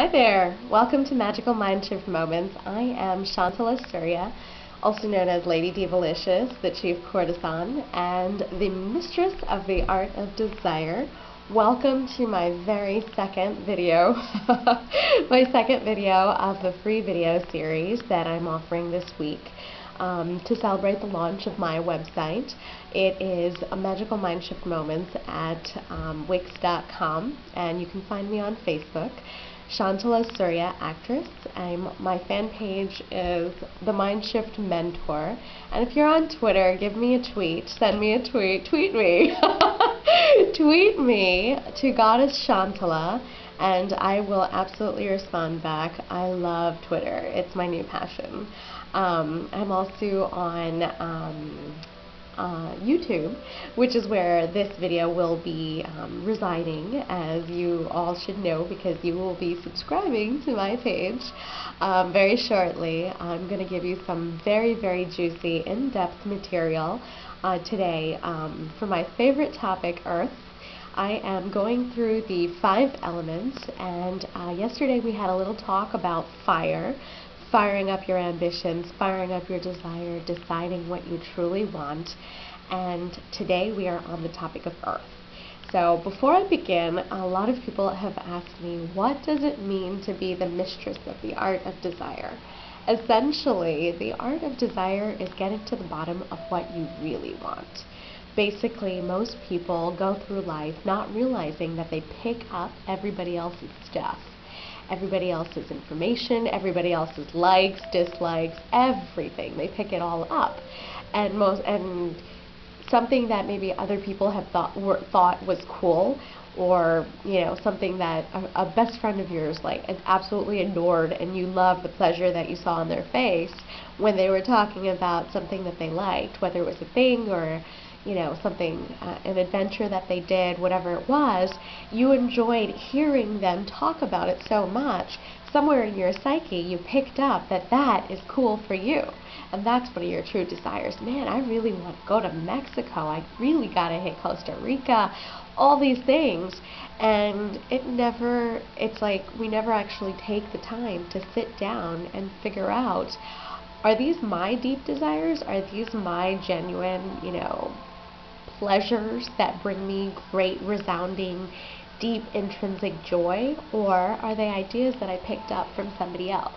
Hi there! Welcome to Magical Mind Shift Moments. I am Shantala Surya, also known as Lady Divalicious, the Chief Courtesan, and the Mistress of the Art of Desire. Welcome to my very second video, my second video of the free video series that I'm offering this week. To celebrate the launch of my website. It is a Magical Mind Shift Moments at wix.com, and you can find me on Facebook, Shantala Surya Actress. My fan page is the Mind Shift Mentor, and if you're on Twitter, give me a tweet, send me a tweet, tweet me, tweet me to Goddess Shantala, and I will absolutely respond back. I love Twitter. It's my new passion. I'm also on YouTube, which is where this video will be residing, as you all should know, because you will be subscribing to my page very shortly. I'm going to give you some very, very juicy, in-depth material today for my favorite topic, Earth. I am going through the 5 elements, and yesterday we had a little talk about fire, firing up your ambitions, firing up your desire, deciding what you truly want, and today we are on the topic of Earth. So before I begin, a lot of people have asked me, what does it mean to be the mistress of the art of desire? Essentially, the art of desire is getting to the bottom of what you really want. Basically, most people go through life not realizing that they pick up everybody else's stuff, everybody else's information, everybody else's likes, dislikes, everything. They pick it all up, and something that maybe other people have thought was cool, or something that a best friend of yours absolutely adored, and you love the pleasure that you saw on their face when they were talking about something that they liked, whether it was a thing or something, an adventure that they did, whatever it was. You enjoyed hearing them talk about it so much. Somewhere in your psyche, you picked up that that is cool for you. And that's one of your true desires. Man, I really want to go to Mexico. I really got to hit Costa Rica. All these things. And it's like we never actually take the time to sit down and figure out, are these my deep desires? Are these my genuine, pleasures that bring me great, resounding, deep, intrinsic joy? Or are they ideas that I picked up from somebody else?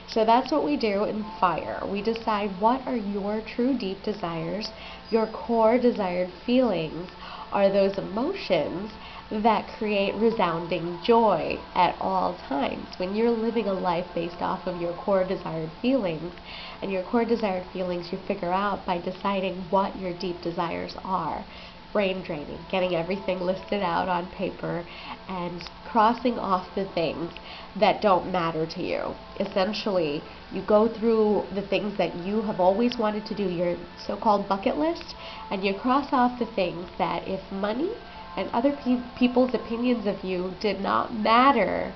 So that's what we do in fire. We decide what are your true deep desires, your core desired feelings, are those emotions that create resounding joy at all times. When you're living a life based off of your core desired feelings, and your core desired feelings you figure out by deciding what your deep desires are. Brain draining, getting everything listed out on paper and crossing off the things that don't matter to you. Essentially, you go through the things that you have always wanted to do, your so-called bucket list, and you cross off the things that, if money and other people's opinions of you did not matter,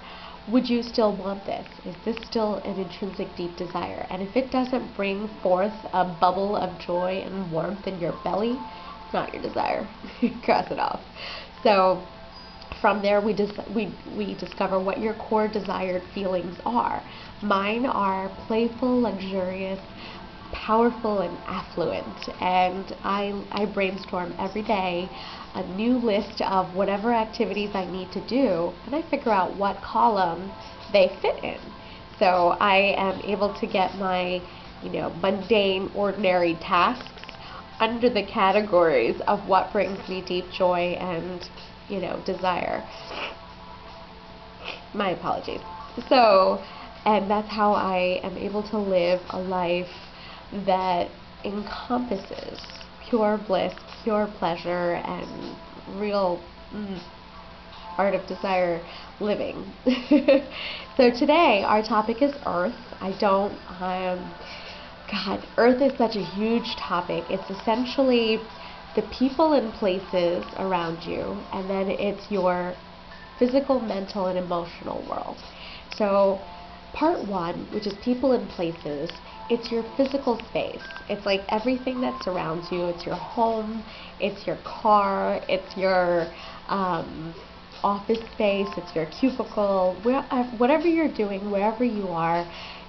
would you still want this? Is this still an intrinsic deep desire? And if it doesn't bring forth a bubble of joy and warmth in your belly, it's not your desire. Cross it off. So from there, we discover what your core desired feelings are. Mine are playful, luxurious, powerful, and affluent, and I brainstorm every day a new list of whatever activities I need to do, and I figure out what column they fit in. So I am able to get my mundane, ordinary tasks under the categories of what brings me deep joy and desire. My apologies. So, and that's how I am able to live a life that encompasses pure bliss, pure pleasure, and real art of desire living. So today our topic is Earth. God, Earth is such a huge topic. It's essentially the people and places around you, and then it's your physical, mental, and emotional world. So part 1, which is people and places, it's your physical space. It's like everything that surrounds you. It's your home, it's your car, it's your office space, it's your cubicle, whatever you're doing, wherever you are,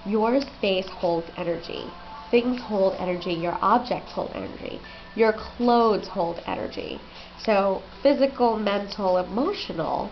your space holds energy. Things hold energy, your objects hold energy, your clothes hold energy. So physical, mental, emotional.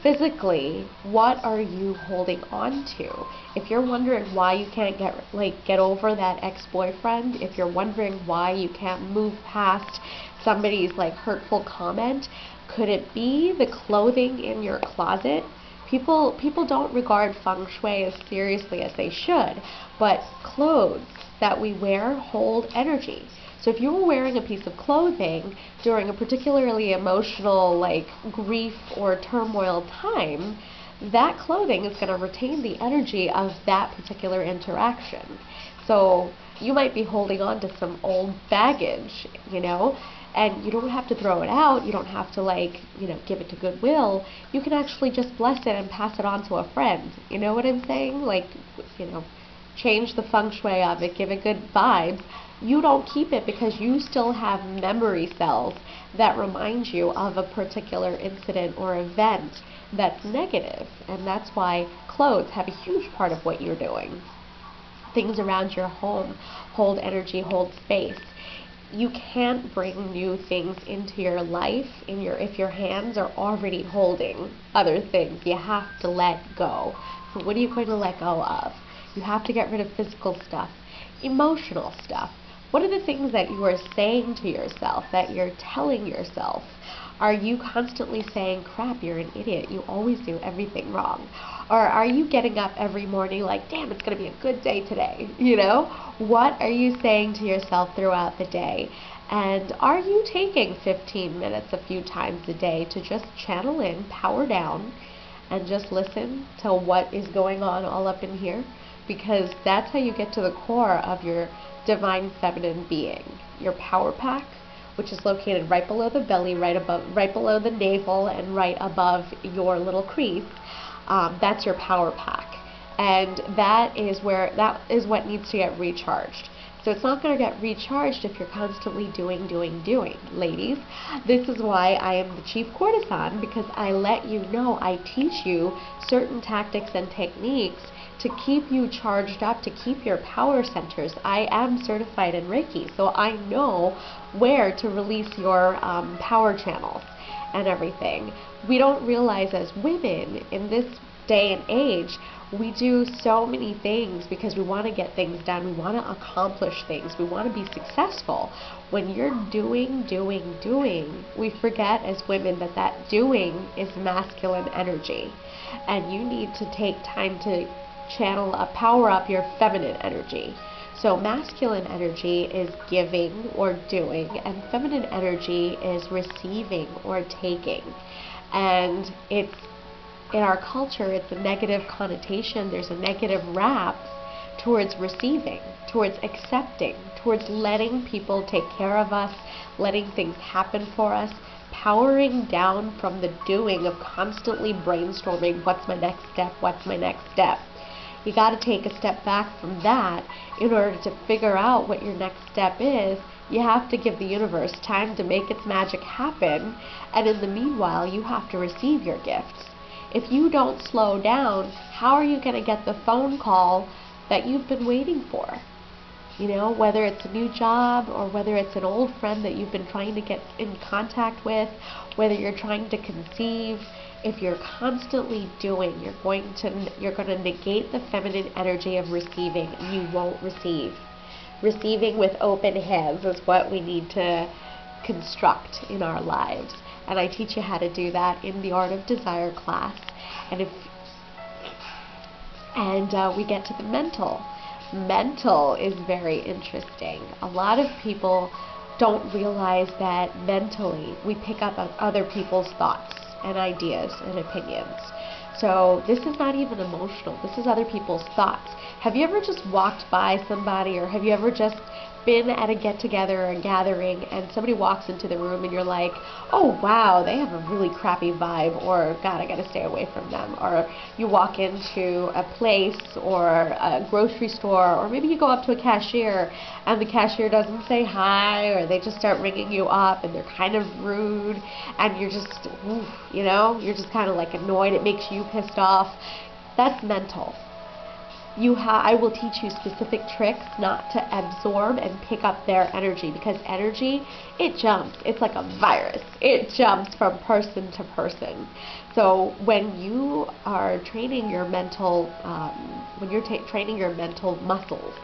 Physically, what are you holding on to? If you're wondering why you can't get over that ex-boyfriend, if you're wondering why you can't move past somebody's hurtful comment, could it be the clothing in your closet? People don't regard feng shui as seriously as they should, but clothes that we wear hold energy. So if you're wearing a piece of clothing during a particularly emotional, grief or turmoil time, that clothing is going to retain the energy of that particular interaction. So you might be holding on to some old baggage, and you don't have to throw it out. You don't have to give it to Goodwill. You can actually just bless it and pass it on to a friend. You know what I'm saying? Change the feng shui of it, give it good vibes. You don't keep it because you still have memory cells that remind you of a particular incident or event that's negative. And that's why clothes have a huge part of what you're doing. Things around your home hold energy, hold space. You can't bring new things into your life if your hands are already holding other things. You have to let go. So what are you going to let go of? You have to get rid of physical stuff, emotional stuff. What are the things that you are saying to yourself, that you're telling yourself? Are you constantly saying, crap, you're an idiot, you always do everything wrong? Or are you getting up every morning damn, it's going to be a good day today, What are you saying to yourself throughout the day? And are you taking 15 minutes a few times a day to just channel in, power down, and just listen to what is going on all up in here? Because that's how you get to the core of your divine feminine being. Your power pack, which is located right below the belly, right below the navel, and right above your little crease. That's your power pack, and that is what needs to get recharged. So it's not going to get recharged if you're constantly doing. Ladies, this is why I am the chief courtesan, because I let you know, I teach you certain tactics and techniques to keep you charged up, to keep your power centers. I am certified in Reiki, so I know where to release your power channels and everything. We don't realize as women in this day and age, we do so many things because we want to get things done, we want to accomplish things, we want to be successful. When you're doing, we forget as women that doing is masculine energy, and you need to take time to channel power up your feminine energy. So masculine energy is giving or doing, and feminine energy is receiving or taking. And it's in our culture, it's a negative connotation. There's a negative rap towards receiving, towards accepting, towards letting people take care of us, letting things happen for us, powering down from the doing of constantly brainstorming, what's my next step, what's my next step. You got to take a step back from that in order to figure out what your next step is. You have to give the universe time to make its magic happen, and in the meanwhile, you have to receive your gifts. If you don't slow down, how are you going to get the phone call that you've been waiting for? Whether it's a new job or whether it's an old friend that you've been trying to get in contact with, whether you're trying to conceive. If you're constantly doing, you're going to negate the feminine energy of receiving, and you won't receive. Receiving with open hands is what we need to construct in our lives. And I teach you how to do that in the Art of Desire class. And we get to the mental. Mental is very interesting. A lot of people don't realize that mentally we pick up on other people's thoughts and ideas and opinions. So this is not even emotional. This is other people's thoughts. Have you ever just walked by somebody, or have you ever just been at a get-together or a gathering and somebody walks into the room and you're like, oh wow, they have a really crappy vibe, or God, I gotta stay away from them. Or you walk into a place or a grocery store, or maybe you go up to a cashier and the cashier doesn't say hi, or they just start ringing you up and they're kind of rude, and you're just, oof, you know, you're just kind of like annoyed. It makes you pissed off. That's mental. I will teach you specific tricks not to absorb and pick up their energy, because energy, it jumps. It's like a virus. It jumps from person to person. So when you are training your mental, training your mental muscles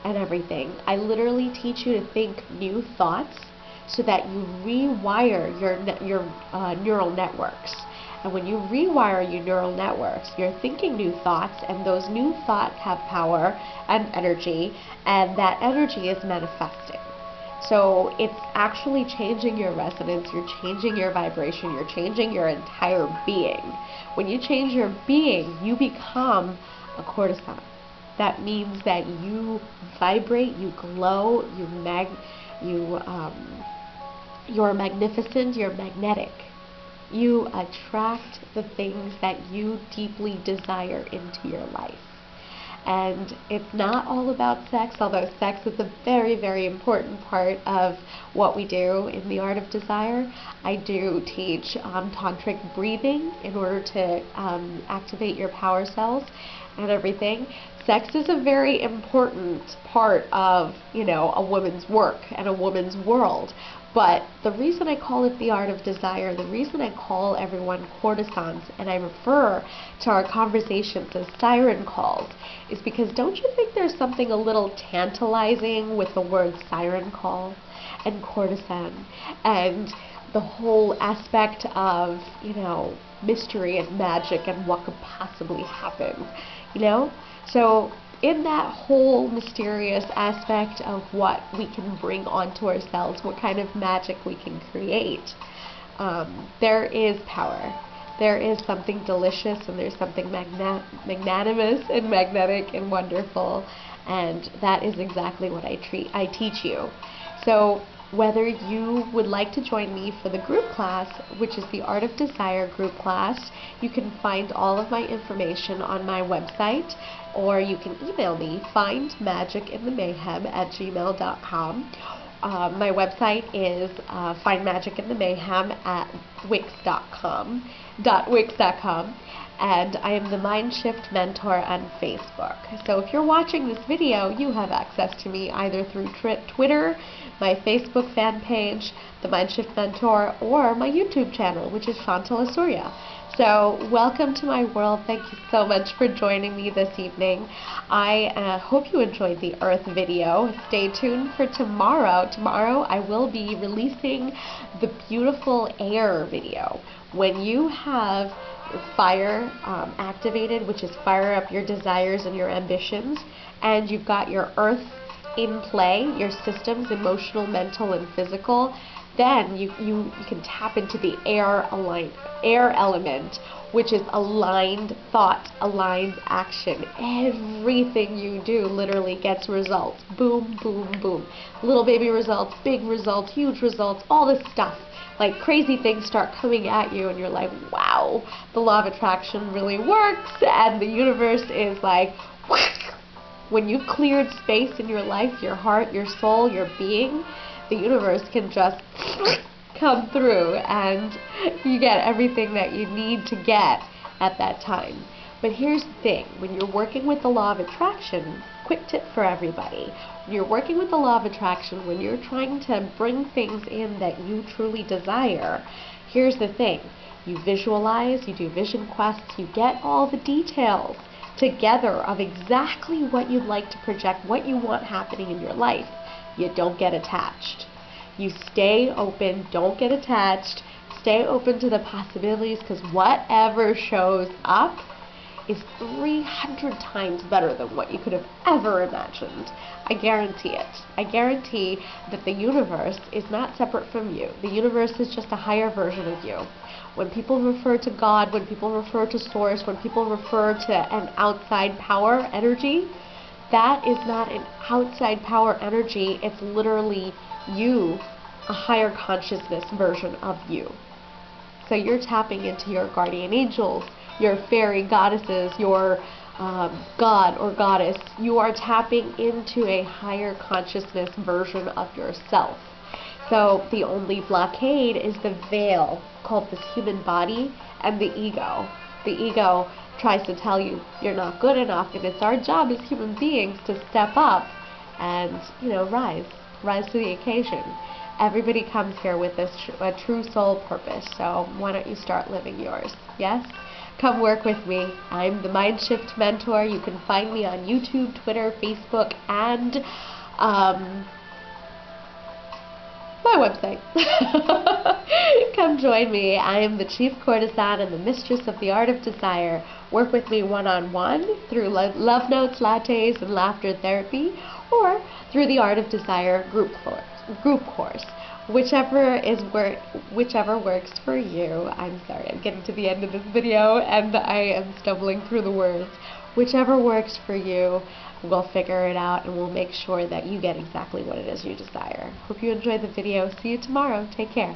and everything, I literally teach you to think new thoughts so that you rewire your neural networks. And when you rewire your neural networks, you're thinking new thoughts, and those new thoughts have power and energy, and that energy is manifesting. So it's actually changing your resonance, you're changing your vibration, you're changing your entire being. When you change your being, you become a courtesan. That means that you vibrate, you glow, you're magnificent, you're magnetic. You attract the things that you deeply desire into your life. And it's not all about sex, although sex is a very, very important part of what we do in the Art of Desire. I do teach tantric breathing in order to activate your power cells and everything. Sex is a very important part of, you know, a woman's work and a woman's world. But the reason I call it the Art of Desire, the reason I call everyone courtesans, and I refer to our conversations as siren calls, is because don't you think there's something a little tantalizing with the word siren call and courtesan and the whole aspect of, you know, mystery and magic and what could possibly happen, you know? So in that whole mysterious aspect of what we can bring onto ourselves, what kind of magic we can create, there is power. There is something delicious, and there's something magnanimous and magnetic and wonderful, and that is exactly what I teach you. So whether you would like to join me for the group class, which is the Art of Desire group class, you can find all of my information on my website, or you can email me, findmagicinthemayhem@gmail.com. My website is findmagicinthemayhem@wix.com, and I am the Mind Shift Mentor on Facebook. So if you're watching this video, you have access to me either through Twitter, my Facebook fan page, the Mind Shift Mentor, or my YouTube channel, which is Chantal Asuria. So welcome to my world. Thank you so much for joining me this evening. I hope you enjoyed the Earth video. Stay tuned for tomorrow. Tomorrow I will be releasing the beautiful air video. When you have fire activated, which is fire up your desires and your ambitions, and you've got your earth in play, your systems, emotional, mental, and physical, then you can tap into the air element, which is aligned thought, aligned action. Everything you do literally gets results. Boom, boom, boom. Little baby results, big results, huge results, all this stuff. Like crazy things start coming at you, and you're like, wow, the law of attraction really works, and the universe is like, when you've cleared space in your life, your heart, your soul, your being, the universe can just come through, and you get everything that you need to get at that time. But here's the thing, when you're working with the law of attraction, quick tip for everybody, when you're working with the law of attraction, when you're trying to bring things in that you truly desire, here's the thing, you visualize, you do vision quests, you get all the details together of exactly what you'd like to project, what you want happening in your life. You don't get attached. You stay open, don't get attached, stay open to the possibilities, because whatever shows up, is 300 times better than what you could have ever imagined. I guarantee it. I guarantee that the universe is not separate from you. The universe is just a higher version of you. When people refer to God, when people refer to Source, when people refer to an outside power energy, that is not an outside power energy. It's literally you, a higher consciousness version of you. So you're tapping into your guardian angels, your fairy goddesses, your god or goddess. You are tapping into a higher consciousness version of yourself. So the only blockade is the veil called this human body and the ego. The ego tries to tell you you're not good enough, and it's our job as human beings to step up and, rise to the occasion. Everybody comes here with a true soul purpose, so why don't you start living yours? Yes? Come work with me. I'm the Mind Shift Mentor. You can find me on YouTube, Twitter, Facebook, and my website. Come join me. I am the Chief Courtesan and the Mistress of the Art of Desire. Work with me one-on-one through Lovenotes, Lattes and Laughter Therapy, or through the Art of Desire group course. Whichever works for you. I'm sorry, I'm getting to the end of this video and I am stumbling through the words. Whichever works for you, we'll figure it out and we'll make sure that you get exactly what it is you desire. Hope you enjoyed the video. See you tomorrow. Take care.